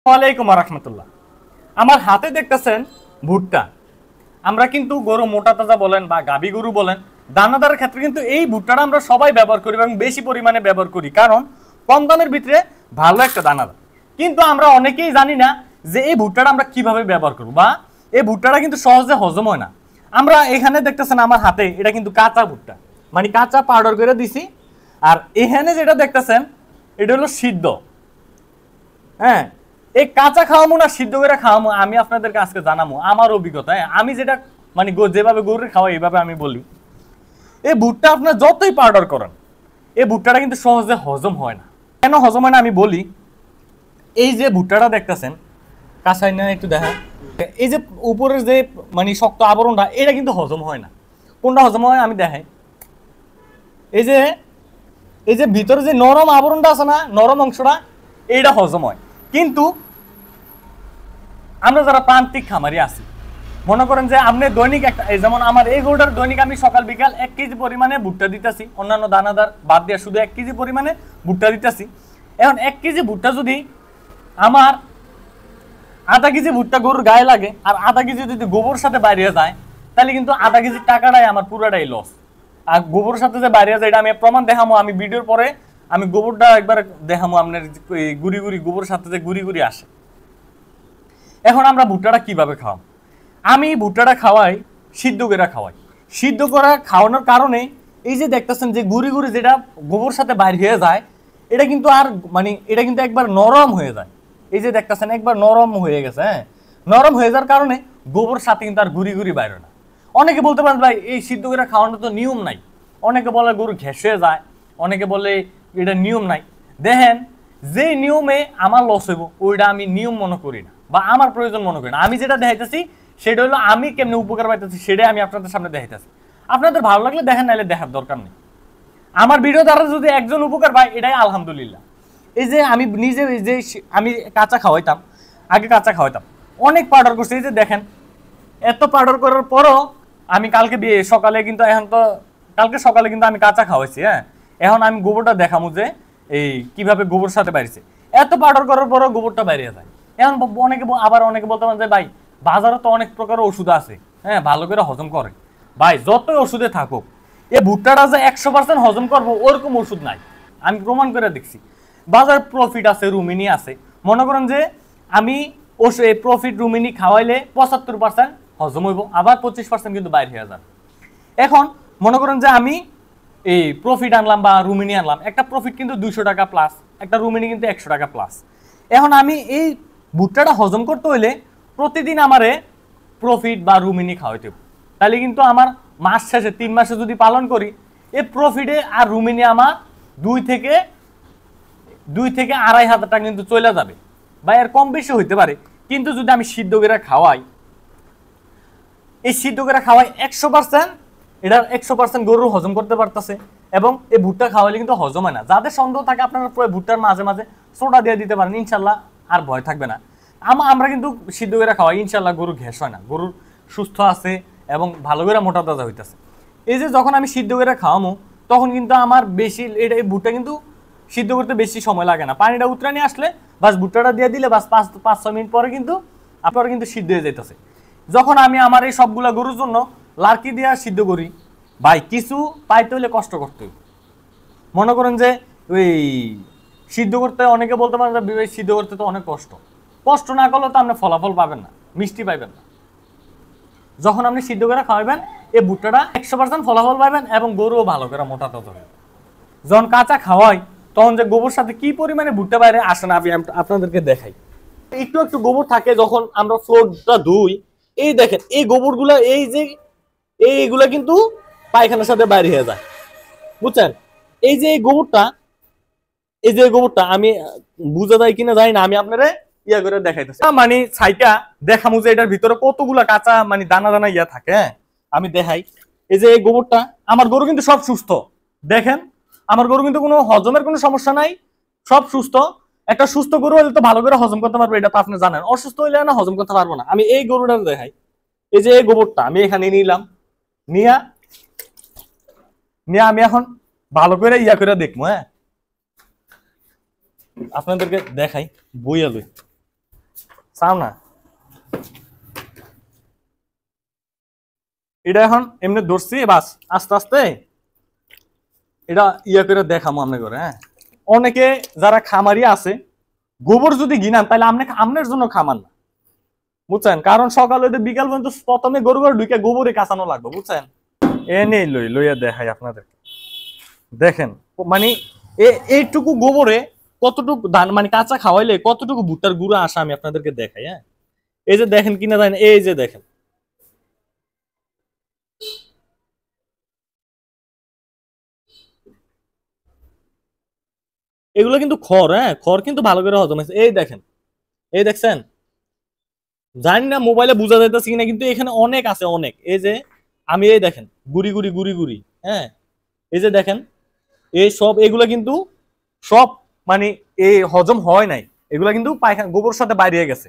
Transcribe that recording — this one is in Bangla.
ওয়ালাইকুম রাহমাতুল্লাহ। আমার হাতে দেখতেছেন ভুট্টা। আমরা কিন্তু গরু মোটা তাজা বলেন বা গাবি গরু বলেন, দানাদারের ক্ষেত্রে কিন্তু এই ভুট্টাটা আমরা সবাই ব্যবহার করি এবং বেশি পরিমাণে ব্যবহার করি, কারণ কম দামের ভিতরে ভালো একটা দানাদার। কিন্তু আমরা অনেকেই জানি না যে এই ভুট্টাটা আমরা কিভাবে ব্যবহার করব, বা এই ভুট্টাটা কিন্তু সহজে হজম হয় না। আমরা এখানে দেখতেছেন আমার হাতে, এটা কিন্তু কাঁচা ভুট্টা, মানে কাঁচা পাউডার করে দিছি। আর এখানে যেটা দেখতেছেন এটা হলো সিদ্ধ। হ্যাঁ, এই কাঁচা খাওয়ামো না সিদ্ধ করে খাওয়ামো, আমি আপনাদেরকে আজকে জানাবো আমার অভিজ্ঞতা। আমি যেটা মানে যেভাবে গরুর খাওয়াই এইভাবে আমি বলি। এই ভুট্টা আপনার যতই পাউডার করেন, এই ভুট্টাটা কিন্তু সহজে হজম হয় না। কেন হজম হয় না আমি বলি। এই যে ভুট্টাটা দেখতেছেন, কাঁচাই না একটু দেখা, এই যে উপরের যে মানে শক্ত আবরণটা, এটা কিন্তু হজম হয় না। কোনটা হজম হয় আমি দেখাই। এই যে এই যে ভিতরে যে নরম আবরণটা আছে না, নরম অংশটা, এইটা হজম হয়। কিন্তু আমরা যারা প্রান্তিক খামারি আছি, মনে করেন যে আপনি দৈনিক একটা, যেমন আমার এই গরুটার দৈনিক আমি সকাল বিকাল 1 কেজি পরিমাণে ভুট্টা দিতেছি, অন্যান্য দানাদার বাদ দিয়ে শুধু 1 কেজি পরিমাণে ভুট্টা দিতেছি। এখন 1 কেজি ভুট্টা যদি আমার আধা কেজি ভুট্টা গরুর গায়ে লাগে, আর আধা কেজি যদি গোবর সাথে বাইরে যায়, তাহলে কিন্তু আধা কেজির টাকাটাই আমার পুরোটাই লস। আর গোবর সাথে যে বাইরে যায়, এটা আমি প্রমাণ দেখাবো, আমি ভিডিওর পরে আমি গোবরটা একবার দেখাবো আপনার, গুড়ি গুড়ি গোবর সাথে যে গুড়ি গুড়ি আসে। এখন আমরা ভুট্টাটা কিভাবে খাওয়াবো? আমি ভুট্টাটা খাওয়াই সিদ্ধ করে খাওয়াই। সিদ্ধ করা খাওয়ানোর কারণে এই যে দেখতেছেন যে গুড়ি গুড়ি যেটা গোবর সাথে বাইর হয়ে যায়, এটা কিন্তু আর মানে এটা কিন্তু একবার নরম হয়ে যায়। এই যে দেখতেছেন একবার নরম হয়ে গেছে। হ্যাঁ, নরম হয়ে যাওয়ার কারণে গোবর সাথে কিন্তু আর গুড়ি গুড়ি বাইরে না। অনেকে বলতে পারেন ভাই এই সিদ্ধ করে খাওয়ানোর তো নিয়ম নাই। অনেকে বলে গরু ঘেঁষ হয়ে যায়, অনেকে বলে এটা নিয়ম নাই। দেখেন, যে নিয়মে আমার লস হইব ওইটা আমি নিয়ম মনে করি না, বা আমার প্রয়োজন মনে করি না। আমি যেটা দেখাইতেছি সেটা হলো আমি কেমনে উপকার পাইতেছি, সেটাই আমি আপনাদের সামনে দেখাইতেছি। আপনাদের ভালো লাগলে দেখেন, নাইলে দেখার দরকার নেই। আমার ভিডিও দ্বারা যদি একজন উপকার পায়, এটাই আলহামদুলিল্লাহ। এই যে আমি নিজে যে আমি কাঁচা খাওয়াইতাম, আগে কাঁচা খাওয়াইতাম, অনেক পাউডার করছি। এই যে দেখেন, এত পাউডার করার পরও আমি কালকে সকালে কিন্তু, এখন তো কালকে সকালে কিন্তু আমি কাঁচা খাওয়াইছি। হ্যাঁ, এখন আমি গোবরটা দেখাবো যে এই কিভাবে গোবর সাথে বাইরেছে। এত পাউডার করার পরও গোবরটা বাইরে যায়। এখন অনেকে আবার অনেকে বলতে পারেন যে ভাই বাজারে তো অনেক প্রকার ওষুধ আছে, হ্যাঁ, ভালো করে হজম করে। ভাই যতই ওষুধে থাকুক, এই ভুট্টাটা যে 100% হজম করবো ওরকম ওষুধ নাই, আমি প্রমাণ করে দেখছি। বাজার প্রফিট আছে, রুমিনি আছে। মনে করেন যে আমি প্রফিট রুমিনি খাওয়াইলে 75% হজম হইব, আবার 25% কিন্তু বাইরে হয়ে যাবে। এখন মনে করেন যে আমি এই প্রফিট আনলাম বা রুমিনি আনলাম, একটা প্রফিট কিন্তু 200 টাকা প্লাস, একটা রুমিনি কিন্তু 100 টাকা প্লাস। এখন আমি এই ভুট্টাটা হজম করতে হইলে প্রতিদিন আমারে প্রফিট বা রুমিনি খাওয়াইতে হবে। তাহলে কিন্তু আমার মাস শেষে 3 মাসে যদি পালন করি, এই প্রফিটে আর রুমিনি আমার 2 থেকে 2,500 টাকা কিন্তু চলে যাবে, বা এর কম বেশি হইতে পারে। কিন্তু যদি আমি সিদ্ধ করে খাওয়াই, এই সিদ্ধ করে খাওয়াই 100%, এটা 100% গরু হজম করতে পারতেছে। এবং এই ভুট্টা খাওয়াইলে কিন্তু হজম হয় না। যাদের সন্দেহ থাকে আপনারা ভুট্টার মাঝে মাঝে সোডা দিয়ে দিতে পারেন, ইনশাল্লাহ আর ভয় থাকবে না। আমরা কিন্তু সিদ্ধ করে খাওয়াই, ইনশাল্লাহ গরু ঘেঁষ হয় না, গরুর সুস্থ আছে এবং ভালো করে মোটা তাজা হইতেছে। এই যে যখন আমি সিদ্ধ করে খাওয়ামো, তখন কিন্তু আমার বেশি এই ভুট্টা কিন্তু সিদ্ধ করতে বেশি সময় লাগে না। পানিটা উতরানি আসলে বাস ভুট্টাটা দিয়ে দিলে বাস 5-6 মিনিট পরে কিন্তু আপনারা কিন্তু সিদ্ধ হয়ে যাইতেছে। যখন আমি আমার এই সবগুলা গরুর জন্য লার্কি দিয়ে সিদ্ধ করি, ভাই কিছু পাইতে হলে কষ্ট করতে হবে। মনে করেন যে ওই সিদ্ধ করতে অনেকে বলতে পারেন যে সিদ্ধ করতে তো অনেক কষ্ট। কষ্ট না করলে তো আপনি ফলাফল পাবেন না, মিষ্টি পাইবেন না। যখন আপনি সিদ্ধ করে খাওয়াবেন, এই ভুট্টাটা 100% ফলাফল পাবেন এবং গরুও ভালো করে মোটা তাজা হবে। যখন কাঁচা খাওয়াই, তখন যে গোবর সাথে কি পরিমাণে ভুট্টা বাইরে আসে না, আমি আপনাদেরকে দেখাই। একটু একটু গোবর থাকে যখন আমরা ফ্লোরটা ধুই। এই দেখেন এই গোবরগুলা, এই যে এইগুলা কিন্তু পায়খানার সাথে বাইরে হয়ে যায়, বুঝছেন? এই যে এই গোবরটা আমি বুঝা যায় কিনা জানি না, আমি আপনারে ইয়া করে দেখাইতেছি, মানে ছাইটা দেখামু যে এটার ভিতরে কতগুলা কাঁচা মানে দানা দানা ইয়া থাকে। আমি দেখাই। এই যে এই গোবরটা, আমার গরু কিন্তু সব সুস্থ। দেখেন, আমার গরু কিন্তু কোনো হজমের কোনো সমস্যা নাই, সব সুস্থ। একটা সুস্থ গরু হলে তো ভালো করে হজম করতে পারবে, এটা তো আপনি জানেন। অসুস্থ হইলে না হজম করতে পারবো না। আমি এই গরুটা দেখাই। এই যে এই গোবরটা আমি এখানে নিলাম, নিয়ে আমি এখন ভালো করে ইয়া করে দেখবো। হ্যাঁ, আপনাদেরকে দেখাই বইয়া লই। চাও না এটা এখন এমনি ধরছি বাস আস্তে আস্তে এটা ইয়া করে দেখামো আপনি করে। হ্যাঁ, অনেকে যারা খামারি আছে গোবর যদি গিনান তাহলে আপনি আপনার জন্য খামান না, বুঝছেন? কারণ সকালে বিকাল পর্যন্ত প্রথমে গরু গরু ঢুকে গোবরে কাঁচানো লাগবে, বুঝছেন? এ নেই লইয়া দেখাই আপনাদের, দেখেন মানে এইটুকু গোবরে কতটুকু ধান মানে কাঁচা খাওয়াইলে কতটুকু ভুট্টার গুঁড়া আসা আমি আপনাদেরকে দেখাই। হ্যাঁ, এই যে দেখেন কিনা জানেন, এই যে দেখেন এগুলো কিন্তু খড়। হ্যাঁ, খড় কিন্তু ভালো করে হজম হয়েছে। এই দেখেন, এই দেখছেন, জানি না মোবাইলে বোঝা যাইতেছে কিনা, কিন্তু এখানে অনেক আছে অনেক। এই যে আমি এই দেখেন গুড়ি গুড়ি গুড়ি গুড়ি, হ্যাঁ এই যে দেখেন এই সব এগুলা কিন্তু সব মানে এই হজম হয় নাই, এগুলা কিন্তু পায়খানা গোবর সাথে বাইরে গেছে।